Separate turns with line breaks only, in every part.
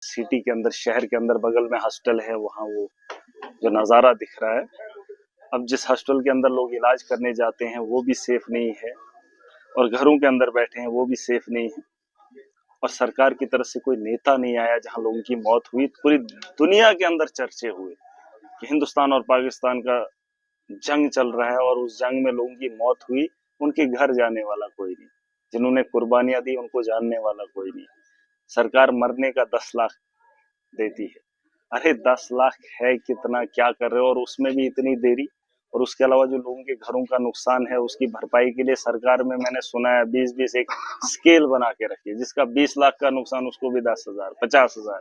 City के अंदर, शहर के अंदर बगल में हॉस्टल है, वहाँ वो जो नज़ारा दिख रहा है। अब जिस हॉस्टल के अंदर लोग इलाज करने जाते हैं वो भी सेफ नहीं है, और घरों के अंदर बैठे हैं वो भी सेफ नहीं है, और सरकार की तरफ से कोई नेता नहीं आया जहां लोगों की मौत हुई। पूरी दुनिया के अंदर चर्चे हुए कि हिंदुस्तान और पाकिस्तान का जंग चल रहा है और उस जंग में लोगों की मौत हुई, उनके घर जाने वाला कोई नहीं, जिन्होंने कुर्बानियां दी उनको जानने वाला कोई नहीं। सरकार मरने का 10 लाख देती है। अरे 10 लाख है कितना, क्या कर रहे हो, और उसमें भी इतनी देरी। और उसके अलावा जो लोगों के घरों का नुकसान है उसकी भरपाई के लिए सरकार में मैंने सुना है 20-20 एक स्केल बना के रखी है, जिसका 20 लाख का नुकसान उसको भी 10,000 50,000।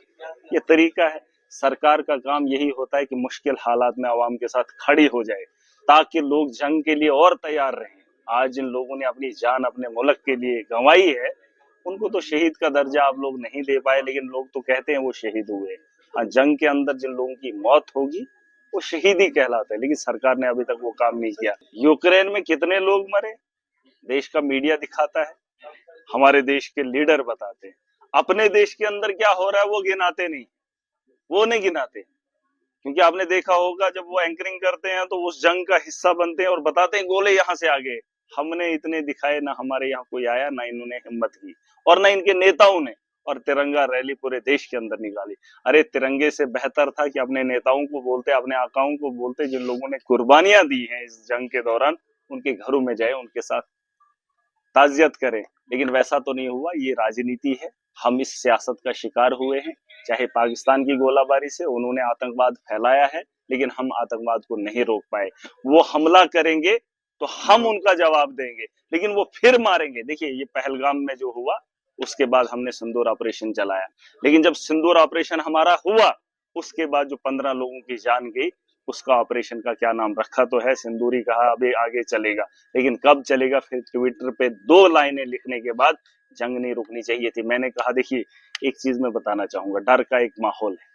ये तरीका है। सरकार का काम यही होता है कि मुश्किल हालात में आवाम के साथ खड़ी हो जाए ताकि लोग जंग के लिए और तैयार रहें। आज जिन लोगों ने अपनी जान अपने मुल्क के लिए गंवाई है उनको तो शहीद का दर्जा आप लोग नहीं दे पाए, लेकिन लोग तो कहते हैं वो शहीद हुए। हाँ, जंग के अंदर जिन लोगों की मौत होगी वो शहीद ही कहलाता है, लेकिन सरकार ने अभी तक वो काम नहीं किया। यूक्रेन में कितने लोग मरे देश का मीडिया दिखाता है, हमारे देश के लीडर बताते हैं। अपने देश के अंदर क्या हो रहा है वो गिनाते नहीं, वो नहीं गिनाते, क्योंकि आपने देखा होगा जब वो एंकरिंग करते हैं तो उस जंग का हिस्सा बनते हैं और बताते हैं गोले यहाँ से आ गए। हमने इतने दिखाए ना, हमारे यहाँ कोई आया ना, इन्होंने हिम्मत की, और ना इनके नेताओं ने, और तिरंगा रैली पूरे देश के अंदर निकाली। अरे तिरंगे से बेहतर था कि अपने नेताओं को बोलते, अपने आकाओं को बोलते, जिन लोगों ने कुर्बानियां दी हैं इस जंग के दौरान, उनके घरों में जाए, उनके साथ ताजियत करें। लेकिन वैसा तो नहीं हुआ। ये राजनीति है, हम इस सियासत का शिकार हुए हैं। चाहे पाकिस्तान की गोलाबारी से उन्होंने आतंकवाद फैलाया है, लेकिन हम आतंकवाद को नहीं रोक पाए। वो हमला करेंगे तो हम उनका जवाब देंगे, लेकिन वो फिर मारेंगे। देखिए ये पहलगाम में जो हुआ, उसके बाद हमने सिंदूर ऑपरेशन चलाया, लेकिन जब सिंदूर ऑपरेशन हमारा हुआ उसके बाद जो 15 लोगों की जान गई, उसका ऑपरेशन का क्या नाम रखा तो है, सिंदूरी कहा, अभी आगे चलेगा, लेकिन कब चलेगा। फिर ट्विटर पे 2 लाइनें लिखने के बाद जंग नहीं रुकनी चाहिए थी। मैंने कहा देखिए एक चीज मैं बताना चाहूंगा, डर का एक माहौल है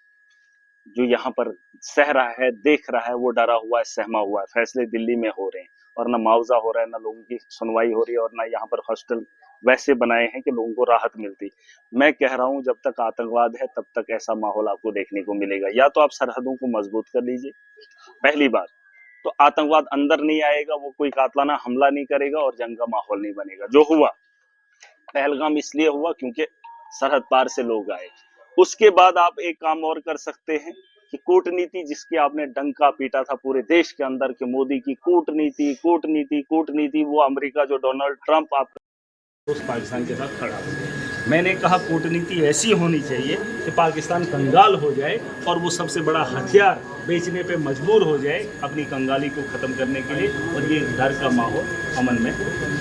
जो यहाँ पर सह रहा है, देख रहा है, वो डरा हुआ है, सहमा हुआ है। फैसले दिल्ली में हो रहे हैं और ना मुआवजा हो रहा है, ना लोगों की सुनवाई हो रही है, और ना यहाँ पर हॉस्टल वैसे बनाए हैं कि लोगों को राहत मिलती। मैं कह रहा हूं जब तक आतंकवाद है तब तक ऐसा माहौल आपको देखने को मिलेगा। या तो आप सरहदों को मजबूत कर लीजिए, पहली बात तो आतंकवाद अंदर नहीं आएगा, वो कोई कातलाना हमला नहीं करेगा और जंग का माहौल नहीं बनेगा। जो हुआ पहलगाम इसलिए हुआ क्योंकि सरहद पार से लोग आए। उसके बाद आप एक काम और कर सकते हैं कि कूटनीति, जिसकी आपने डंका पीटा था पूरे देश के अंदर कि मोदी की कूटनीति कूटनीति कूटनीति, वो अमेरिका जो डोनाल्ड ट्रंप आप उस पाकिस्तान के साथ खड़ा हो। मैंने कहा कूटनीति ऐसी होनी चाहिए कि पाकिस्तान कंगाल हो जाए और वो सबसे बड़ा हथियार बेचने पे मजबूर हो जाए अपनी कंगाली को खत्म करने के लिए, और ये डर का माहौल अमन में